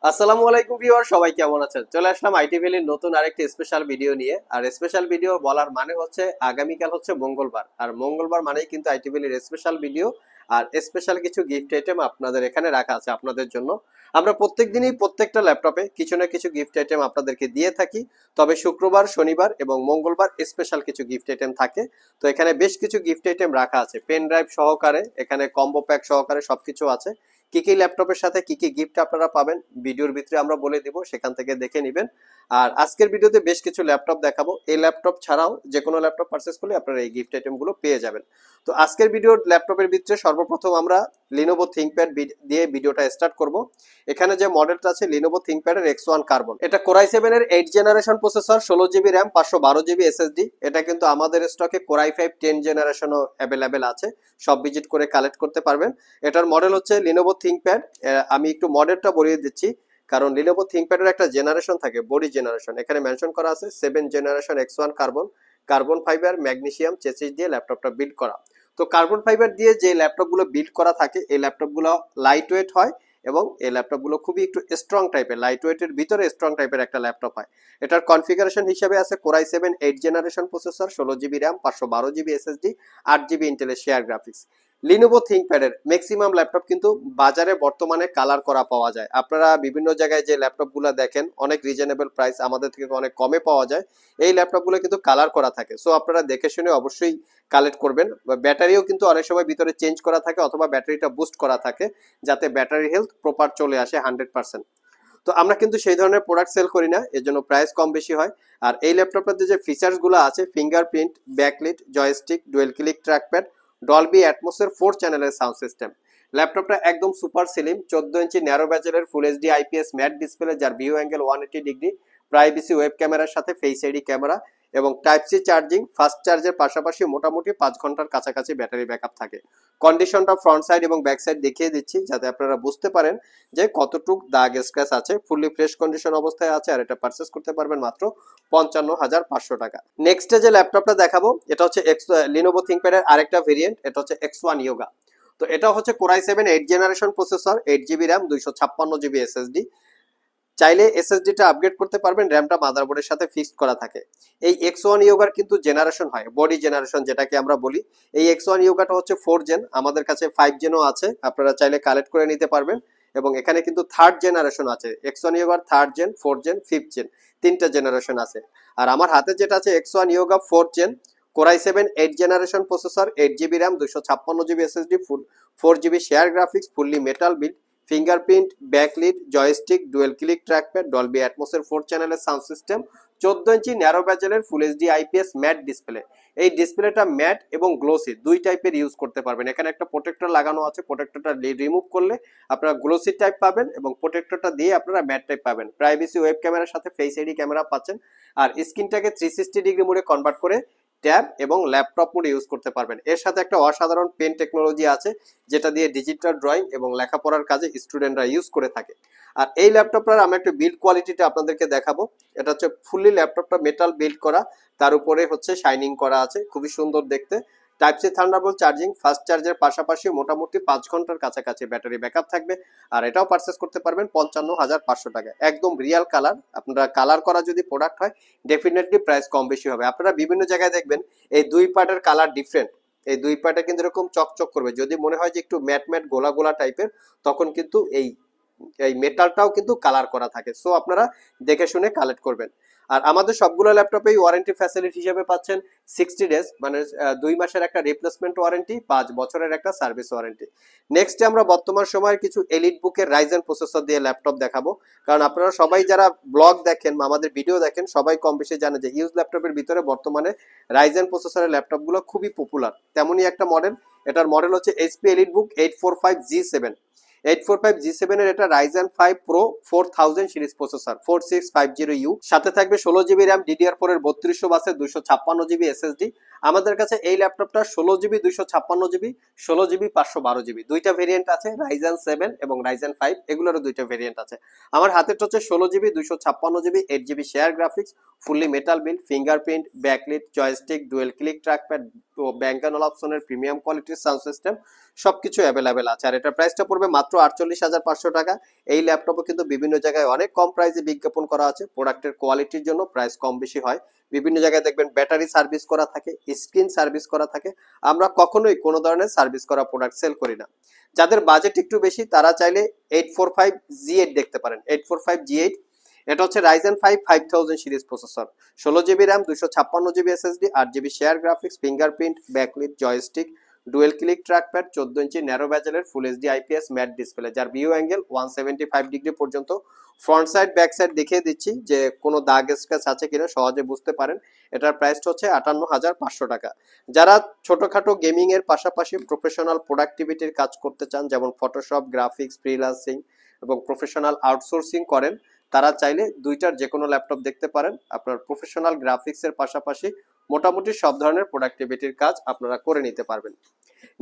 আসসালামু আলাইকুম ভিউয়ার, সবাই কেমন আছেন? চলে আসলাম আইটি ভ্যালির নতুন আরেকটি স্পেশাল ভিডিও নিয়ে। আর স্পেশাল ভিডিও বলার মানে হচ্ছে আগামীকাল হচ্ছে মঙ্গলবার, আর মঙ্গলবার মানেই কিন্তু আইটি ভ্যালির স্পেশাল ভিডিও আর স্পেশাল কিছু গিফট আইটেম আপনাদের এখানে রাখা আছে আপনাদের জন্য। আমরা প্রত্যেক দিনই প্রত্যেকটা ল্যাপটপে কিছু না কিছু গিফট আইটেম আপনাদেরকে দিয়ে থাকি, তবে শুক্রবার, শনিবার এবং মঙ্গলবার স্পেশাল কিছু গিফট আইটেম থাকে। তো এখানে বেশ কিছু গিফট আইটেম রাখা আছে, পেন ড্রাইভ সহকারে, এখানে কম্বো প্যাক সহকারে সবকিছু আছে। কি কি ল্যাপটপের সাথে কি কি গিফট আপনারা পাবেন ভিডিওর ভিতরে আমরা বলে দিব, সেখান থেকে দেখে নেবেন। আর আজকের ভিডিওতে বেশ কিছু ল্যাপটপ দেখাবো, এই ল্যাপটপ ছাড়াও যে কোনো ল্যাপটপ পারচেস করলে আপনারা এই গিফট আইটেম গুলো পেয়ে যাবেন। তো আজকের ভিডিওর ল্যাপটপের ভিতরে সর্বপ্রথম আমরা লিনোভো থিংকপ্যাড দিয়ে ভিডিওটা স্টার্ট করব। এখানে যে মডেলটা আছে লিনোভো থিংকপ্যাডের X1 কার্বন, এটা কোরাই 7 এর 8 generation processor, 16 GB RAM, 512 GB SSD. এটা কিন্তু আমাদের স্টকে কোরাই 5 10 জেনারেশনও অ্যাভেলেবেল আছে, সব ভিজিট করে কালেক্ট করতে পারবেন। এটার মডেল হচ্ছে লিনোভো থিংকপ্যাড। আমি একটু মডেলটা বলিয়ে দিচ্ছি, কারণ লিনোভো থিংকপ্যাডের একটা জেনারেশন থাকে, বডি জেনারেশন। এখানে মেনশন করা আছে 7 generation X1 carbon, carbon fibre magnesium chassis দিয়ে ল্যাপটপটা বিল্ড করা। তো কার্বন ফাইবার দিয়ে যে ল্যাপটপগুলো বিল্ড করা থাকে, এই ল্যাপটপগুলো লাইট ওয়েট হয় এবং এই ল্যাপটপগুলো খুবই একটু স্ট্রং টাইপের, লাইট ওয়েটের ভিতরে স্ট্রং টাইপের একটা ল্যাপটপ হয়। এটার কনফিগারেশন হিসেবে আছে core i 7 8 generation processor, 16 GB RAM, 512 GB SSD, 8 GB ইন্টেলের শেয়ার গ্রাফিক্স। লিনোভো থিংকপ্যাডের ম্যাক্সিমাম ল্যাপটপ কিন্তু বাজারে বর্তমানে কালার করা পাওয়া যায়। আপনারা বিভিন্ন জায়গায় যে ল্যাপটপগুলো দেখেন অনেক রিজনেবল প্রাইস, আমাদের থেকে অনেক কমে পাওয়া যায়, এই ল্যাপটপগুলো কিন্তু কালার করা থাকে। সো আপনারা দেখে শুনে অবশ্যই কালেক্ট করবেন। ব্যাটারিও কিন্তু অনেক সময় ভিতরে চেঞ্জ করা থাকে অথবা ব্যাটারিটা বুস্ট করা থাকে, যাতে ব্যাটারি হেলথ প্রপার চলে আসে 100%। তো আমরা কিন্তু সেই ধরনের প্রোডাক্ট সেল করি না, এর জন্য প্রাইস কম বেশি হয়। আর এই ল্যাপটপটাতে যে ফিচার্স গুলো আছে, fingerprint, backlit, joystick, dual click trackpad, Dolby অ্যাটমসের 4 চ্যানেলের সাউন্ড সিস্টেম। ল্যাপটপটা একদম সুপার স্লিম, 14 ইঞ্চি ন্যারো ব্যাজেলের full HD IPS matte display, যার view angle 180 degree, privacy web ক্যামেরার সাথে ফেস আইডি ক্যামেরা এবং টাইপ সি চার্জিং। ফাস্ট চার্জের পাশাপাশি মোটামুটি 5 ঘন্টার কাছাকাছি ব্যাটারি ব্যাকআপ থাকে। কন্ডিশনটা ফ্রন্ট সাইড এবং ব্যাক সাইড দেখিয়ে দিচ্ছি, যাতে আপনারা বুঝতে পারেন যে কতটুক দাগ স্ক্র্যাচ আছে। ফুললি ফ্রেশ কন্ডিশন অবস্থায় আছে, আর এটা পারচেস করতে পারবেন মাত্র 55,500 টাকা। নেক্সট যে ল্যাপটপটা দেখাবো, এটা হচ্ছে লিনোভো থিংকপ্যাডের আরেকটা ভেরিয়েন্ট, এটা হচ্ছে X1 ইয়োগা। তো এটা হচ্ছে core i 7 8 generation processor, 8 GB RAM, 256 GB SSD. চাইলে এসএসডিটা আপগ্রেড করতে পারবেন, র্যামটা মাদারবোর্ডের সাথে ফিক্সড করা থাকে। এই X1 ইয়োগার কিন্তু জেনারেশন হয় বডি জেনারেশন, যেটাকে আমরা বলি। এই X1 ইয়োগাটা হচ্ছে 4 জেন, আমাদের কাছে 5 জেনও আছে, আপনারা চাইলে কালেক্ট করে নিতে পারবেন। এবং এখানে কিন্তু থার্ড জেনারেশন আছে, X1 ইয়োগার 3rd gen, 4th gen, 5th gen, তিনটা জেনারেশন আছে। আর আমার হাতে যেটা আছে X1 Yoga 4th gen, core i 7 8 generation processor, 8 GB RAM, 256 GB SSD, full 4 GB share graphics, fully metal build, fingerprint, backlit, joystick, dual click trackpad, Dolby অ্যাটমসের 4 চ্যানেলের sound system, 14 inch narrow ব্যাজেলের full HD IPS matte display. এই ডিসপ্লেটা mat এবং glossy দুই টাইপের use করতে পারবেন। এখানে একটা প্রোটেক্টর লাগানো আছে, প্রোটেক্টরটা রিমুভ করলে আপনারা গ্লোসি টাইপ পাবেন এবং প্রোটেক্টরটা দিয়ে আপনারা ম্যাট টাইপ পাবেন। প্রাইভেসি ওয়েব ক্যামেরার সাথে ফেস আইডি ক্যামেরা পাচ্ছেন। আর স্ক্রিনটাকে 360 ডিগ্রি মোডে কনভার্ট করে ট্যাব এবং ল্যাপটপ মোডে ইউজ করতে পারবেন। এর সাথে একটা অসাধারণ পেন টেকনোলজি আছে, যেটা দিয়ে ডিজিটাল ড্রয়িং এবং লেখাপড়ার কাজে স্টুডেন্টরা ইউজ করে থাকে। আর এই ল্যাপটপটার আমি একটু বিল্ড কোয়ালিটিটা আপনাদেরকে দেখাবো। এটা হচ্ছে ফুললি ল্যাপটপটা মেটাল বিল্ড করা, তার উপরে হচ্ছে শাইনিং করা আছে, খুবই সুন্দর দেখতে। Type C thunderbolt charging, fast চার্জের পাশাপাশি মোটামুটি 5 ঘন্টার কাছাকাছি ব্যাটারি ব্যাকআপ থাকবে। আর এটাও পারচেস করতে পারবেন 55,500 টাকায়। একদম রিয়াল কালার, আপনারা কালার করা যদি প্রোডাক্ট হয় ডেফিনেটলি প্রাইস কম বেশি হবে। আপনারা বিভিন্ন জায়গায় দেখবেন এই দুই পার্টের কালার ডিফারেন্ট, এই দুই পার্টে কিন্তু এরকম চকচক করবে। যদি মনে হয় যে একটু ম্যাট ম্যাট গোলা গোলা টাইপের, তখন কিন্তু এই এই মেটালটাও কিন্তু কালার করা থাকে। সো আপনারা দেখে শুনে কালেক্ট করবেন। আর আমাদের সবগুলো ল্যাপটপেই ওয়ারেন্টি ফ্যাসিলিটি হিসেবে পাচ্ছেন 60 ডেজ, মানে 2 মাসের একটা রিপ্লেসমেন্ট ওয়ারেন্টি, 5 বছরের একটা সার্ভিস ওয়ারেন্টি। নেক্সটে আমরা বর্তমান সময়ের কিছু এলিট বুকের রাইজেন প্রসেসর দিয়ে ল্যাপটপ দেখাবো। কারণ আপনারা সবাই যারা ব্লগ দেখেন বা আমাদের ভিডিও দেখেন, সবাই কম বেশি জানে যে ইউজ ল্যাপটপের ভিতরে বর্তমানে রাইজেন প্রসেসরের ল্যাপটপগুলো খুবই পপুলার। তেমনই একটা মডেল, এটার মডেল হচ্ছে এইচপি এলিট বুক 845G7। 845G7 এর এটা Ryzen 5 pro 4000 series processor, 4650U, সাথে থাকবে 16 জিবি র্যাম, DDR4 এর 3200 বাসের, 256 জিবি এসএসডি। আমাদের কাছে এই ল্যাপটপটা 16 জিবি 256 জিবি, 16 জিবি 512 জিবি, দুইটা ভেরিয়েন্ট আছে, রাইজেন 7 এবং রাইজেন 5, এগুলোরও দুইটা ভেরিয়েন্ট আছে। আমার হাতের হচ্ছে 16 GB 256 GB, 8 GB share graphics, fully metal build, fingerprint, backlit, joystick, dual click trackpad, bank and all অপশনের প্রিমিয়াম কোয়ালিটির সাউন্ড সিস্টেম, সবকিছু অ্যাভেলেবেল আছে। আর এটার প্রাইসটা পড়বে মাত্র 48,500 টাকা। এই ল্যাপটপও কিন্তু বিভিন্ন জায়গায় অনেক কম প্রাইসে বিজ্ঞাপন করা আছে, প্রোডাক্টের কোয়ালিটির জন্য প্রাইস কম বেশি হয়। বিভিন্ন জায়গায় দেখবেন ব্যাটারি সার্ভিস করা থাকে, স্ক্রিন সার্ভিস করা থাকে। আমরা কখনোই কোনো ধরনের সার্ভিস করা প্রোডাক্ট সেল করি না। যাদের বাজেট একটু বেশি তারা চাইলে 845G8 দেখতে পারেন। 845G8 এটা হচ্ছে Ryzen 5 5000 series processor, 16 GB RAM, 256 GB SSD, 8 GB share graphics, fingerprint, backlit, joystick, dual click trackpad, 14 inch narrow ব্যাজেলের full HD IPS matte display, যার ভিউ অ্যাঙ্গেল 175 ডিগ্রি পর্যন্ত। ফ্রন্ট সাইড ব্যাক সাইড দেখিয়ে দিচ্ছি যে কোনো দাগ স্ক্র্যাচ আছে কিনা সহজে বুঝতে পারেন। এটার প্রাইসটা হচ্ছে 58,500 টাকা। যারা ছোটখাটো গেমিং এর পাশাপাশি প্রফেশনাল প্রোডাক্টিভিটির কাজ করতে চান, যেমন ফটোশপ, গ্রাফিক্স, ফ্রিল্যান্সিং এবং প্রফেশনাল আউটসোর্সিং করেন, তারা চাইলে দুইটার যে কোনো ল্যাপটপ দেখতে পারেন। আপনার প্রফেশনাল গ্রাফিক্সের পাশাপাশি মোটামুটি সব ধরনের প্রোডাক্টিভিটির কাজ আপনারা করে নিতে পারবেন।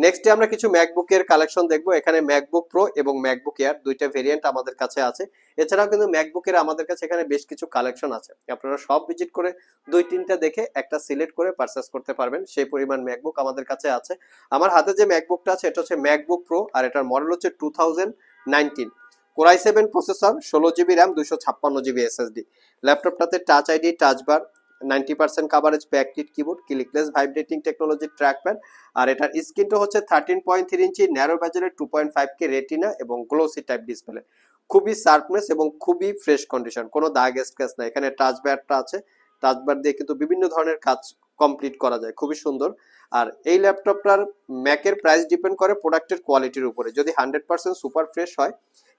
নেক্সটে আমরা কিছু ম্যাকবুকের কালেকশন দেখবো। এখানে ম্যাকবুক প্রো এবং ম্যাকবুক এয়ার দুইটা ভেরিয়েন্ট আমাদের কাছে আছে। এছাড়াও কিন্তু ম্যাকবুকের আমাদের কাছে এখানে বেশ কিছু কালেকশন আছে, আপনারা সব ভিজিট করে 2-3টা দেখে একটা সিলেক্ট করে পারচেস করতে পারবেন, সেই পরিমাণ ম্যাকবুক আমাদের কাছে আছে। আমার হাতে যে ম্যাকবুকটা আছে এটা হচ্ছে ম্যাকবুক প্রো, আর এটার মডেল হচ্ছে 2019, core i7 processor, 16 GB RAM, 256 GB SSD. ল্যাপটপটাতে touch ID, touch bar, 90% coverage, backlit keyboard, clickless vibrating টেকনোলজির ট্র্যাকপ্যাড, আর এটার স্ক্রিনটা হচ্ছে 13.3 ইঞ্চি ন্যারো ব্যাজেলের 2.5K রেটিনা এবং গ্লোসি টাইপ ডিসপ্লে। খুবই শার্পনেস এবং খুবই ফ্রেশ কন্ডিশন, কোনো দাগ স্ক্র্যাচ নাই। এখানে টাচ ব্যারটা আছে, টাচ বার দিয়ে কিন্তু বিভিন্ন ধরনের কাজ কমপ্লিট করা যায়, খুবই সুন্দর। আর এই ল্যাপটপটার ম্যাকের প্রাইস ডিপেন্ড করে প্রোডাক্টের কোয়ালিটির উপরে। যদি 100% সুপার ফ্রেশ হয়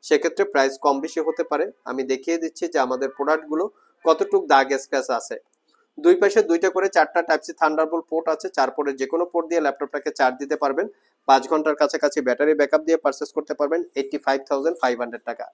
সেক্ষেত্রে প্রাইস কম বেশি হতে পারে। আমি দেখিয়ে দিচ্ছি যে আমাদের প্রোডাক্টগুলো কতটুক দাগ স্ক্র্যাচ আছে। দুই পাশে দুইটা করে 4টা টাইপ সি থান্ডারবোল্ট পোর্ট আছে, 4 পোর্টের যে কোনো পোর্ট দিয়ে ল্যাপটপটাকে চার্জ দিতে পারবেন। 5 ঘন্টার কাছাকাছি ব্যাটারি ব্যাকআপ দিয়ে পারচেস করতে পারবেন 85,500 টাকা।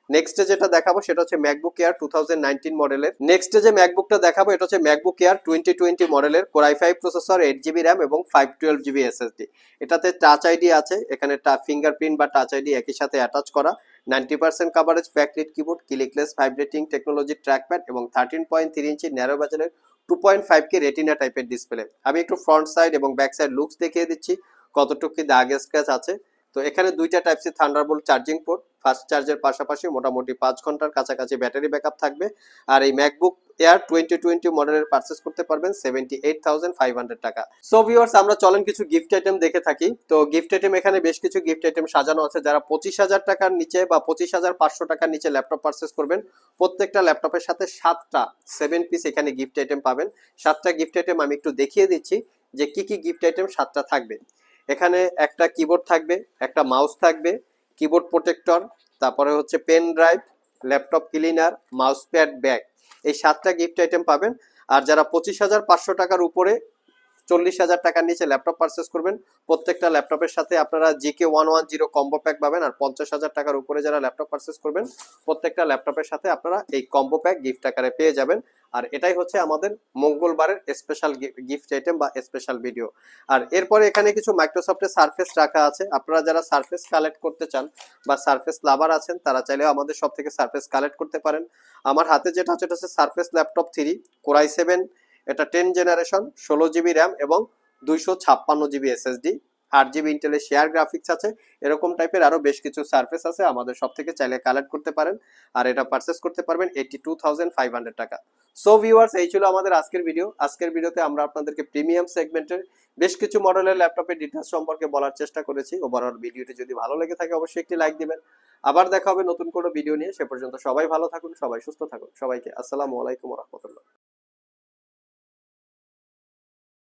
নেক্সটে যেটা দেখাবো সেটা হচ্ছে ম্যাকবুক এয়ার 2019 মডেলের। নেক্সটে যে ম্যাকবুকটা দেখাবো এটা হচ্ছে ম্যাকবুক এয়ার 2020 মডেলের, core i5 processor, 8 GB RAM এবং 512 জিবি এসএসডি। এটাতে টাচ আইডি আছে, এখানে ফিঙ্গারপ্রিন্ট বা টাচ আইডি একই সাথে অ্যাটাচ করা, 90% coverage, backlit keyboard, clickless vibrating technology trackpad এবং 13.3 ইঞ্চি ন্যারো ব্যাজেলের 2.5K রেটিনা টাইপের ডিসপ্লে। আমি একটু ফ্রন্ট সাইড এবং ব্যাক সাইড লুকস দেখিয়ে দিচ্ছি কতটুকু দাগ স্ক্র্যাচ আছে। তো এখানে দুইটা type C thunderbolt charging port, fast চার্জের পাশাপাশি মোটামুটি 5 ঘন্টার কাছাকাছি ব্যাটারি ব্যাকআপ থাকবে। আর এই ম্যাকবুক এয়ার 2020 মডেলের পারচেস করতে পারবেন 78,500 টাকা। সো ভিউয়ার্স, আমরা চলেন কিছু গিফট আইটেম দেখে থাকি। তো গিফট আইটেম এখানে বেশ কিছু গিফট আইটেম সাজানো আছে। যারা 25,000 টাকার নিচে বা 25,500 টাকার নিচে ল্যাপটপ পারচেস করবেন, প্রত্যেকটা ল্যাপটপের সাথে 7টা 7 পিস এখানে গিফট আইটেম পাবেন। 7টা গিফট আইটেম আমি একটু দেখিয়ে দিচ্ছি যে কি কি গিফট আইটেম 7টা থাকবে। এখানে একটা কিবোর্ড থাকবে, একটা মাউস থাকবে, কিবোর্ড প্রোটেক্টর, তারপরে হচ্ছে pen drive, laptop cleaner, mouse pad, bag. এই 7টা গিফট আইটেম পাবেন। আর যারা 25,500 টাকার উপরে 40,000 টাকার নিচে ল্যাপটপ পারচেস করবেন, প্রত্যেকটা ল্যাপটপের সাথে আপনারা GK110 কম্বো প্যাক পাবেন। আর 50,000 টাকার উপরে যারা ল্যাপটপ পারচেস করবেন, প্রত্যেকটা ল্যাপটপের সাথে আপনারা এই কম্বো প্যাক গিফট আকারে পেয়ে যাবেন। আর এটাই হচ্ছে আমাদের মঙ্গলবারের স্পেশাল গিফট আইটেম বা স্পেশাল ভিডিও। আর এরপরে এখানে কিছু মাইক্রোসফটের সারফেস রাখা আছে। আপনারা যারা সারফেস কালেক্ট করতে চান বা সারফেস লাভার আছেন, তারা চাইলেও আমাদের সব থেকে সারফেস কালেক্ট করতে পারেন। আমার হাতে যেটা আছে এটা হচ্ছে সারফেস ল্যাপটপ 3, কোর i7, এটা 10 জেনারেশন, 16 জিবি র্যাম এবং 256 জিবি এসএসডি, 8 জিবি ইন্টেলের শেয়ার গ্রাফিক্স আছে। এরকম টাইপের আরো বেশ কিছু সারফেস আছে, আমাদের সব থেকে চাইলে কালেক্ট করতে পারেন। আর এটা পারচেস করতে পারবেন 82,500 টাকা। সো ভিউয়ার্স, এই ছিল আমাদের আজকের ভিডিও। আজকের ভিডিওতে আমরা আপনাদেরকে প্রিমিয়াম সেগমেন্টের বেশ কিছু মডেলের ল্যাপটপের ডিটেলস সম্পর্কে বলার চেষ্টা করেছি। ওভারঅল ভিডিওটি যদি ভালো লেগে থাকে অবশ্যই একটি লাইক দিবেন। আবার দেখা হবে নতুন কোনো ভিডিও নিয়ে। সে পর্যন্ত সবাই ভালো থাকুন, সবাই সুস্থ থাকুন। সবাইকে আসসালামু আলাইকুম ওয়া রাহমাতুল্লাহ।